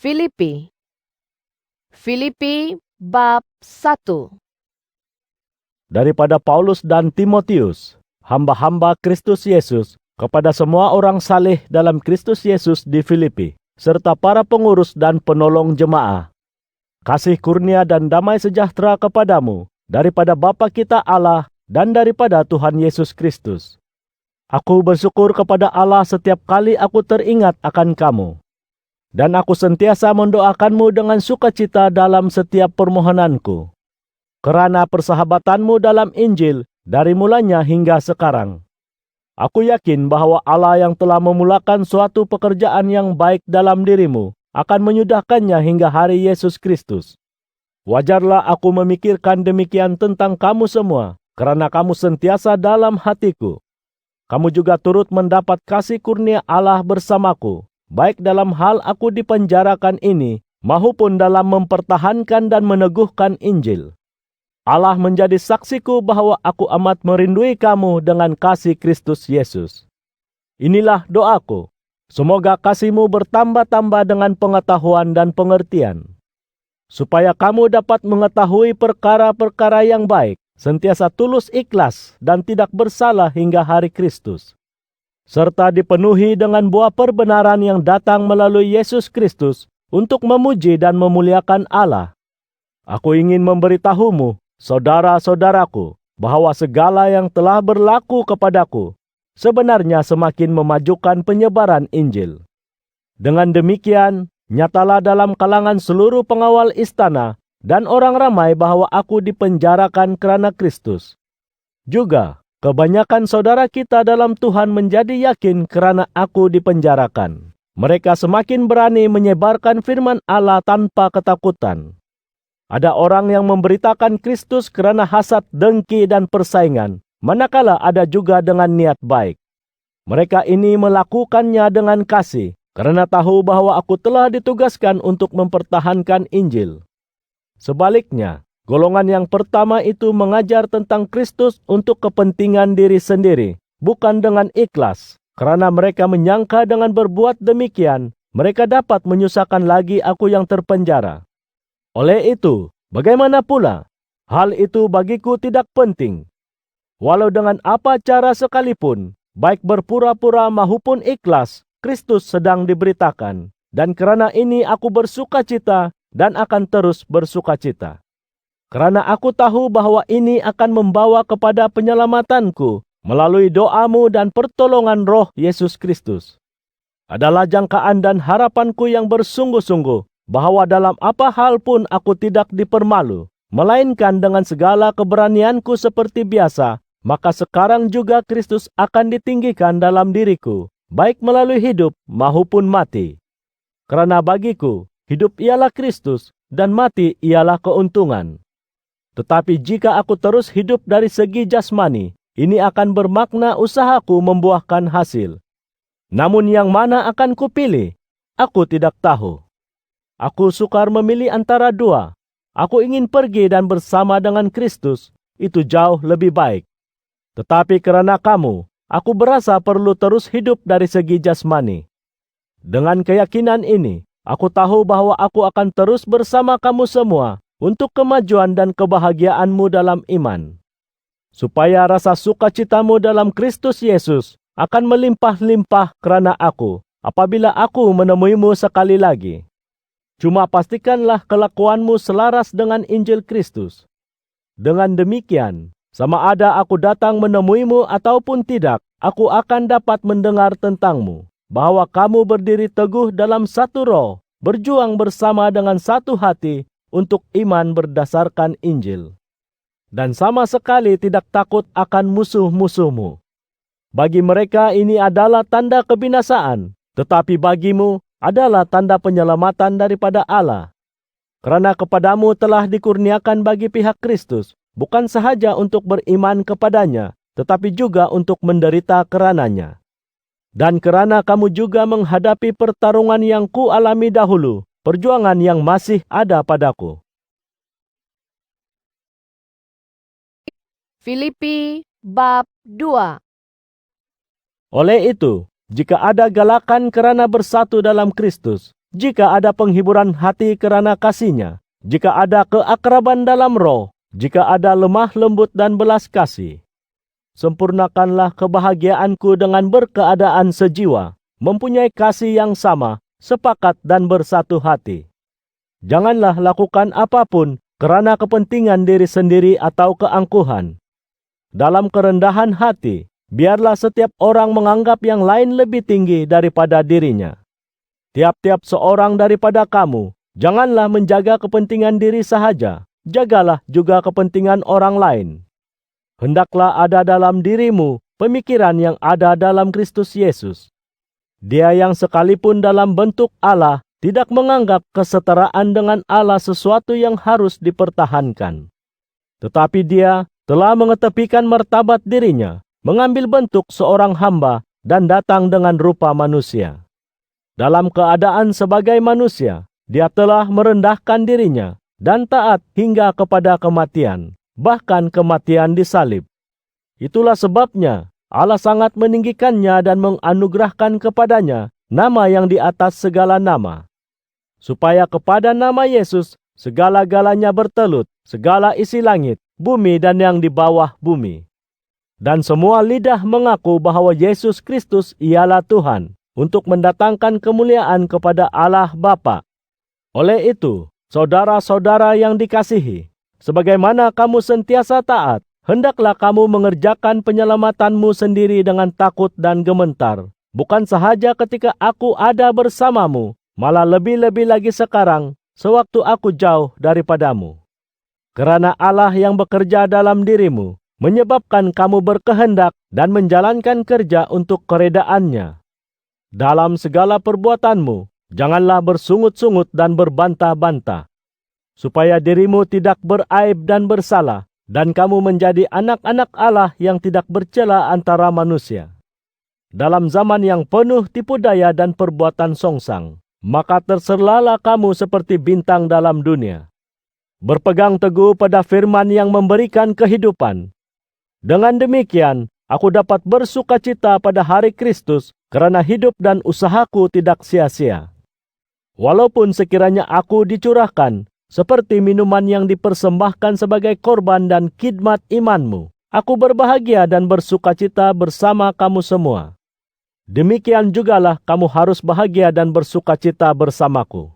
Filipi. Filipi bab 1. Daripada Paulus dan Timotius, hamba-hamba Kristus Yesus, kepada semua orang saleh dalam Kristus Yesus di Filipi, serta para pengurus dan penolong jemaah. Kasih kurnia dan damai sejahtera kepadamu, daripada Bapa kita Allah dan daripada Tuhan Yesus Kristus. Aku bersyukur kepada Allah setiap kali aku teringat akan kamu. Dan aku sentiasa mendoakanmu dengan sukacita dalam setiap permohonanku, kerana persahabatanmu dalam Injil dari mulanya hingga sekarang. Aku yakin bahwa Allah yang telah memulakan suatu pekerjaan yang baik dalam dirimu akan menyudahkannya hingga hari Yesus Kristus. Wajarlah aku memikirkan demikian tentang kamu semua, kerana kamu sentiasa dalam hatiku. Kamu juga turut mendapat kasih kurnia Allah bersamaku, baik dalam hal aku dipenjarakan ini, maupun dalam mempertahankan dan meneguhkan Injil. Allah menjadi saksiku bahwa aku amat merindui kamu dengan kasih Kristus Yesus. Inilah doaku, semoga kasihmu bertambah-tambah dengan pengetahuan dan pengertian, supaya kamu dapat mengetahui perkara-perkara yang baik, sentiasa tulus ikhlas dan tidak bersalah hingga hari Kristus, serta dipenuhi dengan buah perbenaran yang datang melalui Yesus Kristus untuk memuji dan memuliakan Allah. Aku ingin memberitahumu, saudara-saudaraku, bahwa segala yang telah berlaku kepadaku sebenarnya semakin memajukan penyebaran Injil. Dengan demikian, nyatalah dalam kalangan seluruh pengawal istana dan orang ramai bahwa aku dipenjarakan kerana Kristus. Juga, kebanyakan saudara kita dalam Tuhan menjadi yakin kerana aku dipenjarakan. Mereka semakin berani menyebarkan firman Allah tanpa ketakutan. Ada orang yang memberitakan Kristus kerana hasad, dengki dan persaingan, manakala ada juga dengan niat baik. Mereka ini melakukannya dengan kasih, kerana tahu bahwa aku telah ditugaskan untuk mempertahankan Injil. Sebaliknya, golongan yang pertama itu mengajar tentang Kristus untuk kepentingan diri sendiri, bukan dengan ikhlas, kerana mereka menyangka dengan berbuat demikian, mereka dapat menyusahkan lagi aku yang terpenjara. Oleh itu, bagaimana pula? Hal itu bagiku tidak penting. Walau dengan apa cara sekalipun, baik berpura-pura maupun ikhlas, Kristus sedang diberitakan, dan kerana ini aku bersukacita dan akan terus bersukacita. Kerana aku tahu bahwa ini akan membawa kepada penyelamatanku melalui doamu dan pertolongan Roh Yesus Kristus. Adalah jangkaan dan harapanku yang bersungguh-sungguh bahwa dalam apa hal pun aku tidak dipermalu, melainkan dengan segala keberanianku seperti biasa, maka sekarang juga Kristus akan ditinggikan dalam diriku, baik melalui hidup maupun mati. Kerana bagiku, hidup ialah Kristus dan mati ialah keuntungan. Tetapi jika aku terus hidup dari segi jasmani, ini akan bermakna usahaku membuahkan hasil. Namun yang mana akan kupilih? Aku tidak tahu. Aku sukar memilih antara dua. Aku ingin pergi dan bersama dengan Kristus, itu jauh lebih baik. Tetapi kerana kamu, aku berasa perlu terus hidup dari segi jasmani. Dengan keyakinan ini, aku tahu bahwa aku akan terus bersama kamu semua untuk kemajuan dan kebahagiaanmu dalam iman, supaya rasa sukacitamu dalam Kristus Yesus akan melimpah-limpah kerana aku, apabila aku menemuimu sekali lagi. Cuma pastikanlah kelakuanmu selaras dengan Injil Kristus. Dengan demikian, sama ada aku datang menemuimu ataupun tidak, aku akan dapat mendengar tentangmu, bahwa kamu berdiri teguh dalam satu roh, berjuang bersama dengan satu hati untuk iman berdasarkan Injil, dan sama sekali tidak takut akan musuh-musuhmu. Bagi mereka ini adalah tanda kebinasaan, tetapi bagimu adalah tanda penyelamatan daripada Allah. Kerana kepadamu telah dikurniakan bagi pihak Kristus, bukan sahaja untuk beriman kepadanya, tetapi juga untuk menderita kerananya. Dan kerana kamu juga menghadapi pertarungan yang kualami dahulu, perjuangan yang masih ada padaku. Filipi bab 2. Oleh itu, jika ada galakan kerana bersatu dalam Kristus, jika ada penghiburan hati karena kasih-Nya, jika ada keakraban dalam roh, jika ada lemah lembut dan belas kasih. Sempurnakanlah kebahagiaanku dengan berkeadaan sejiwa, mempunyai kasih yang sama, sepakat dan bersatu hati. Janganlah lakukan apapun karena kepentingan diri sendiri atau keangkuhan. Dalam kerendahan hati, biarlah setiap orang menganggap yang lain lebih tinggi daripada dirinya. Tiap-tiap seorang daripada kamu, janganlah menjaga kepentingan diri sahaja, jagalah juga kepentingan orang lain. Hendaklah ada dalam dirimu pemikiran yang ada dalam Kristus Yesus. Dia yang sekalipun dalam bentuk Allah tidak menganggap kesetaraan dengan Allah sesuatu yang harus dipertahankan. Tetapi dia telah mengetepikan martabat dirinya, mengambil bentuk seorang hamba dan datang dengan rupa manusia. Dalam keadaan sebagai manusia, dia telah merendahkan dirinya dan taat hingga kepada kematian, bahkan kematian di salib. Itulah sebabnya Allah sangat meninggikannya dan menganugerahkan kepadanya nama yang di atas segala nama, supaya kepada nama Yesus segala-galanya bertelut, segala isi langit, bumi dan yang di bawah bumi. Dan semua lidah mengaku bahwa Yesus Kristus ialah Tuhan, untuk mendatangkan kemuliaan kepada Allah Bapa. Oleh itu, saudara-saudara yang dikasihi, sebagaimana kamu sentiasa taat, hendaklah kamu mengerjakan penyelamatanmu sendiri dengan takut dan gementar, bukan sahaja ketika aku ada bersamamu, malah lebih-lebih lagi sekarang, sewaktu aku jauh daripadamu. Karena Allah yang bekerja dalam dirimu, menyebabkan kamu berkehendak dan menjalankan kerja untuk keredaannya. Dalam segala perbuatanmu, janganlah bersungut-sungut dan berbantah-bantah, supaya dirimu tidak beraib dan bersalah, dan kamu menjadi anak-anak Allah yang tidak bercela antara manusia. Dalam zaman yang penuh tipu daya dan perbuatan songsang, maka terserlalah kamu seperti bintang dalam dunia. Berpegang teguh pada firman yang memberikan kehidupan. Dengan demikian, aku dapat bersukacita pada hari Kristus, karena hidup dan usahaku tidak sia-sia. Walaupun sekiranya aku dicurahkan, seperti minuman yang dipersembahkan sebagai korban dan khidmat imanmu, aku berbahagia dan bersukacita bersama kamu semua. Demikian jugalah kamu harus bahagia dan bersukacita bersamaku.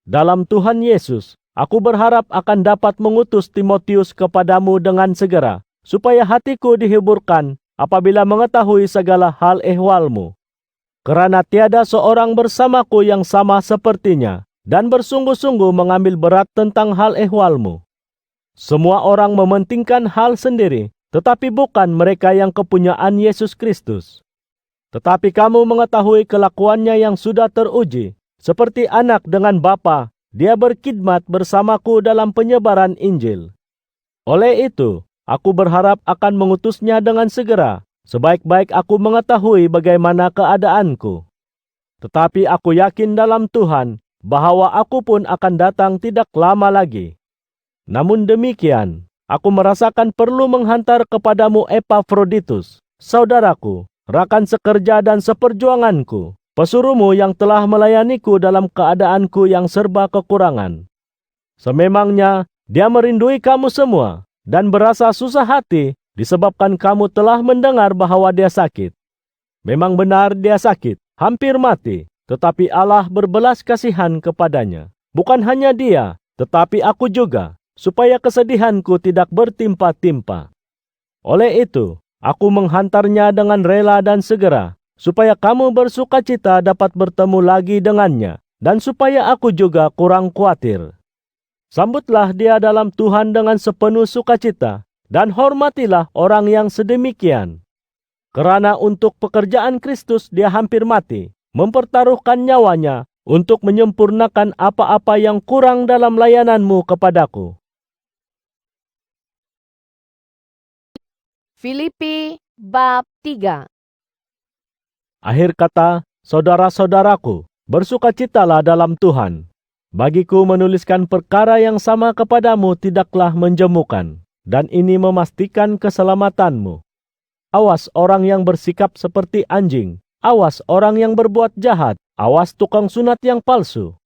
Dalam Tuhan Yesus, aku berharap akan dapat mengutus Timotius kepadamu dengan segera, supaya hatiku dihiburkan apabila mengetahui segala hal ehwalmu. Karena tiada seorang bersamaku yang sama sepertinya, dan bersungguh-sungguh mengambil berat tentang hal ehwalmu. Semua orang mementingkan hal sendiri, tetapi bukan mereka yang kepunyaan Yesus Kristus. Tetapi kamu mengetahui kelakuannya yang sudah teruji, seperti anak dengan bapa, dia berkhidmat bersamaku dalam penyebaran Injil. Oleh itu, aku berharap akan mengutusnya dengan segera, sebaik-baik aku mengetahui bagaimana keadaanku. Tetapi aku yakin dalam Tuhan, bahwa aku pun akan datang tidak lama lagi. Namun demikian, aku merasakan perlu menghantar kepadamu Epafroditus, saudaraku, rakan sekerja dan seperjuanganku, pesuruhmu yang telah melayaniku dalam keadaanku yang serba kekurangan. Sememangnya, dia merindui kamu semua, dan berasa susah hati, disebabkan kamu telah mendengar bahwa dia sakit. Memang benar dia sakit, hampir mati, tetapi Allah berbelas kasihan kepadanya. Bukan hanya dia, tetapi aku juga, supaya kesedihanku tidak bertimpa-timpa. Oleh itu, aku menghantarnya dengan rela dan segera, supaya kamu bersukacita dapat bertemu lagi dengannya, dan supaya aku juga kurang khawatir. Sambutlah dia dalam Tuhan dengan sepenuh sukacita, dan hormatilah orang yang sedemikian. Karena untuk pekerjaan Kristus dia hampir mati, mempertaruhkan nyawanya untuk menyempurnakan apa-apa yang kurang dalam layananmu kepadaku. Filipi bab 3. Akhir kata, saudara-saudaraku, bersukacitalah dalam Tuhan. Bagiku menuliskan perkara yang sama kepadamu tidaklah menjemukan, dan ini memastikan keselamatanmu. Awas orang yang bersikap seperti anjing, Awas orang yang berbuat jahat, awas tukang sunat yang palsu.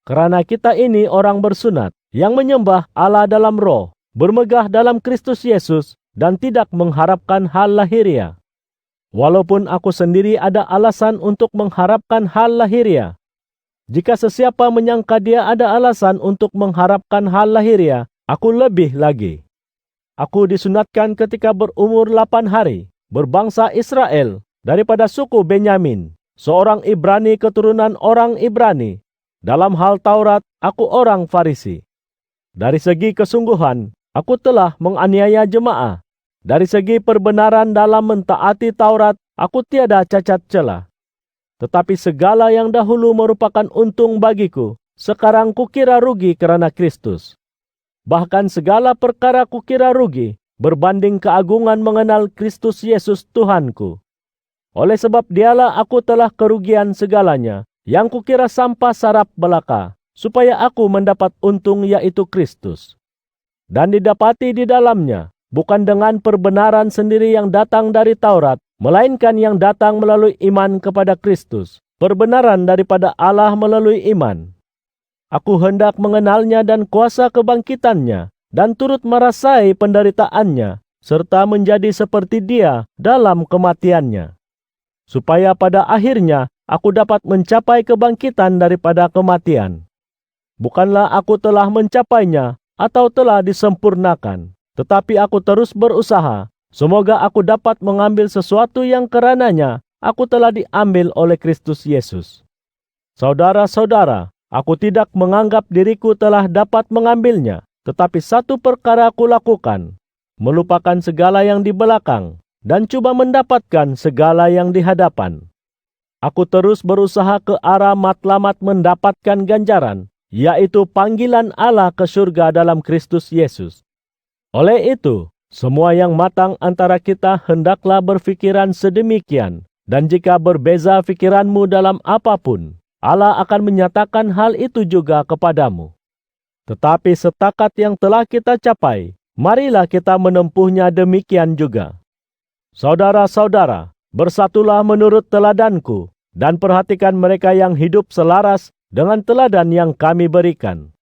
Karena kita ini orang bersunat, yang menyembah Allah dalam roh, bermegah dalam Kristus Yesus, dan tidak mengharapkan hal lahiriah. Walaupun aku sendiri ada alasan untuk mengharapkan hal lahiriah. Jika sesiapa menyangka dia ada alasan untuk mengharapkan hal lahiriah, aku lebih lagi. Aku disunatkan ketika berumur 8 hari, berbangsa Israel, daripada suku Benyamin, seorang Ibrani keturunan orang Ibrani. Dalam hal Taurat, aku orang Farisi. Dari segi kesungguhan, aku telah menganiaya jemaah. Dari segi perbenaran dalam mentaati Taurat, aku tiada cacat celah. Tetapi segala yang dahulu merupakan untung bagiku, sekarang kukira rugi karena Kristus. Bahkan segala perkara kukira rugi, berbanding keagungan mengenal Kristus Yesus Tuhanku. Oleh sebab dialah aku telah kerugian segalanya, yang kukira sampah sarap belaka, supaya aku mendapat untung yaitu Kristus. Dan didapati di dalamnya, bukan dengan perbenaran sendiri yang datang dari Taurat, melainkan yang datang melalui iman kepada Kristus, perbenaran daripada Allah melalui iman. Aku hendak mengenalnya dan kuasa kebangkitannya, dan turut merasai penderitaannya, serta menjadi seperti dia dalam kematiannya. Supaya pada akhirnya aku dapat mencapai kebangkitan daripada kematian. Bukanlah aku telah mencapainya atau telah disempurnakan, tetapi aku terus berusaha, semoga aku dapat mengambil sesuatu yang karenanya aku telah diambil oleh Kristus Yesus. Saudara-saudara, aku tidak menganggap diriku telah dapat mengambilnya, tetapi satu perkara aku lakukan, melupakan segala yang di belakang, dan coba mendapatkan segala yang di hadapan. Aku terus berusaha ke arah matlamat mendapatkan ganjaran, yaitu panggilan Allah ke surga dalam Kristus Yesus. Oleh itu, semua yang matang antara kita hendaklah berfikiran sedemikian, dan jika berbeza fikiranmu dalam apapun, Allah akan menyatakan hal itu juga kepadamu. Tetapi setakat yang telah kita capai, marilah kita menempuhnya demikian juga. Saudara-saudara, bersatulah menurut teladanku, dan perhatikan mereka yang hidup selaras dengan teladan yang kami berikan.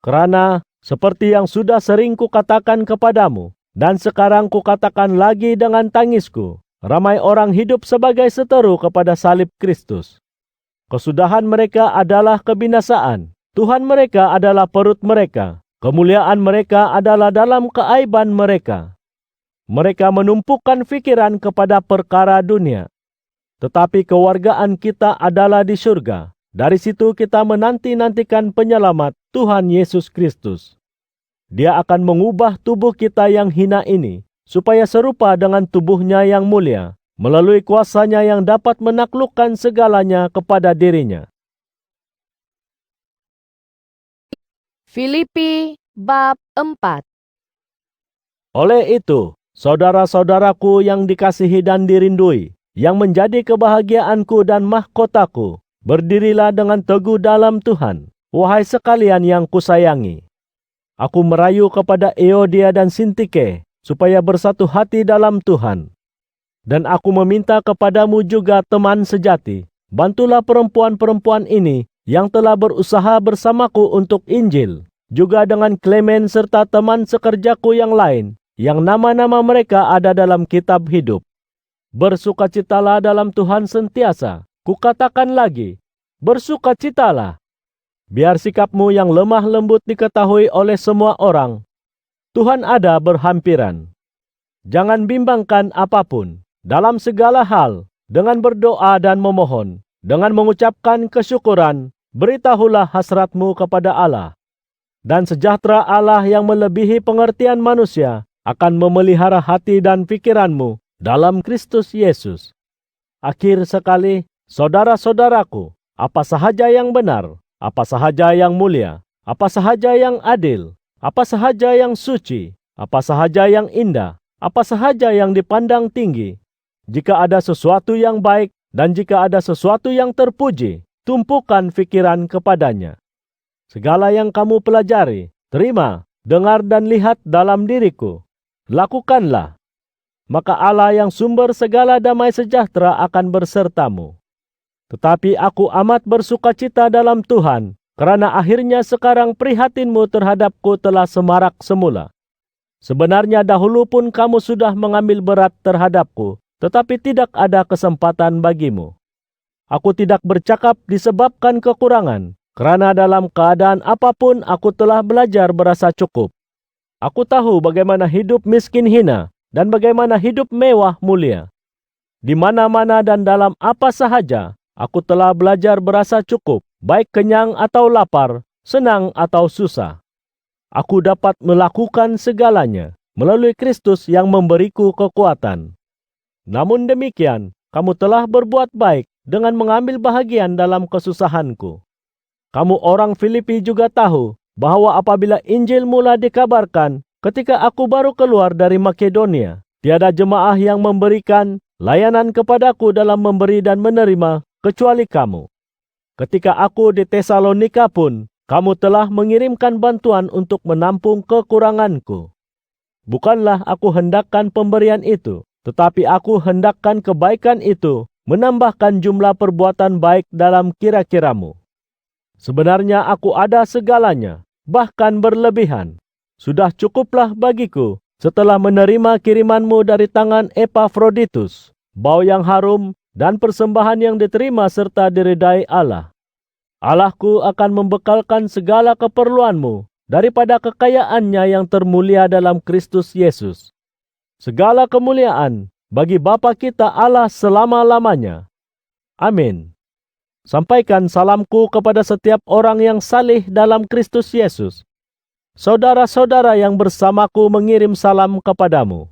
Karena, seperti yang sudah sering kukatakan kepadamu, dan sekarang kukatakan lagi dengan tangisku, ramai orang hidup sebagai seteru kepada salib Kristus. Kesudahan mereka adalah kebinasaan, Tuhan mereka adalah perut mereka, kemuliaan mereka adalah dalam keaiban mereka. Mereka menumpukan fikiran kepada perkara dunia. Tetapi kewargaan kita adalah di surga. Dari situ kita menanti-nantikan penyelamat Tuhan Yesus Kristus. Dia akan mengubah tubuh kita yang hina ini, supaya serupa dengan tubuhnya yang mulia, melalui kuasanya yang dapat menaklukkan segalanya kepada dirinya. Filipi bab 4. Oleh itu, saudara-saudaraku yang dikasihi dan dirindui, yang menjadi kebahagiaanku dan mahkotaku, berdirilah dengan teguh dalam Tuhan, wahai sekalian yang kusayangi. Aku merayu kepada Euodia dan Sintike, supaya bersatu hati dalam Tuhan. Dan aku meminta kepadamu juga teman sejati, bantulah perempuan-perempuan ini yang telah berusaha bersamaku untuk Injil, juga dengan Klemen serta teman sekerjaku yang lain, yang nama-nama mereka ada dalam kitab hidup. Bersukacitalah dalam Tuhan sentiasa. Kukatakan lagi, bersukacitalah. Biar sikapmu yang lemah lembut diketahui oleh semua orang. Tuhan ada berhampiran. Jangan bimbangkan apapun. Dalam segala hal, dengan berdoa dan memohon, dengan mengucapkan kesyukuran, beritahulah hasratmu kepada Allah. Dan sejahtera Allah yang melebihi pengertian manusia akan memelihara hati dan pikiranmu dalam Kristus Yesus. Akhir sekali, saudara-saudaraku, apa sahaja yang benar, apa sahaja yang mulia, apa sahaja yang adil, apa sahaja yang suci, apa sahaja yang indah, apa sahaja yang dipandang tinggi, jika ada sesuatu yang baik dan jika ada sesuatu yang terpuji, tumpukan fikiran kepadanya. Segala yang kamu pelajari, terima, dengar dan lihat dalam diriku, lakukanlah. maka Allah yang sumber segala damai sejahtera akan bersertamu. Tetapi aku amat bersukacita dalam Tuhan, karena akhirnya sekarang prihatinmu terhadapku telah semarak semula. Sebenarnya dahulu pun kamu sudah mengambil berat terhadapku, tetapi tidak ada kesempatan bagimu. Aku tidak bercakap disebabkan kekurangan, karena dalam keadaan apapun aku telah belajar berasa cukup. Aku tahu bagaimana hidup miskin hina, dan bagaimana hidup mewah mulia. Di mana-mana dan dalam apa sahaja, aku telah belajar berasa cukup, baik kenyang atau lapar, senang atau susah. Aku dapat melakukan segalanya melalui Kristus yang memberiku kekuatan. Namun demikian, kamu telah berbuat baik dengan mengambil bahagian dalam kesusahanku. Kamu orang Filipi juga tahu bahwa apabila Injil mula dikabarkan ketika aku baru keluar dari Makedonia, tiada jemaah yang memberikan layanan kepadaku dalam memberi dan menerima kecuali kamu. Ketika aku di Tesalonika pun, kamu telah mengirimkan bantuan untuk menampung kekuranganku. Bukanlah aku hendakkan pemberian itu, tetapi aku hendakkan kebaikan itu menambahkan jumlah perbuatan baik dalam kira-kiramu. Sebenarnya aku ada segalanya, bahkan berlebihan. Sudah cukuplah bagiku setelah menerima kirimanmu dari tangan Epafroditus, bau yang harum dan persembahan yang diterima serta diridai Allah. Allahku akan membekalkan segala keperluanmu daripada kekayaannya yang termulia dalam Kristus Yesus. Segala kemuliaan bagi Bapa kita Allah selama-lamanya. Amin. Sampaikan salamku kepada setiap orang yang saleh dalam Kristus Yesus. Saudara-saudara yang bersamaku mengirim salam kepadamu.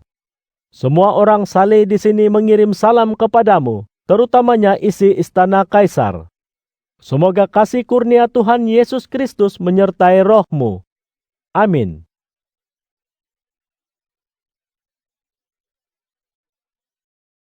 Semua orang saleh di sini mengirim salam kepadamu, terutamanya isi istana Kaisar. Semoga kasih kurnia Tuhan Yesus Kristus menyertai rohmu. Amin.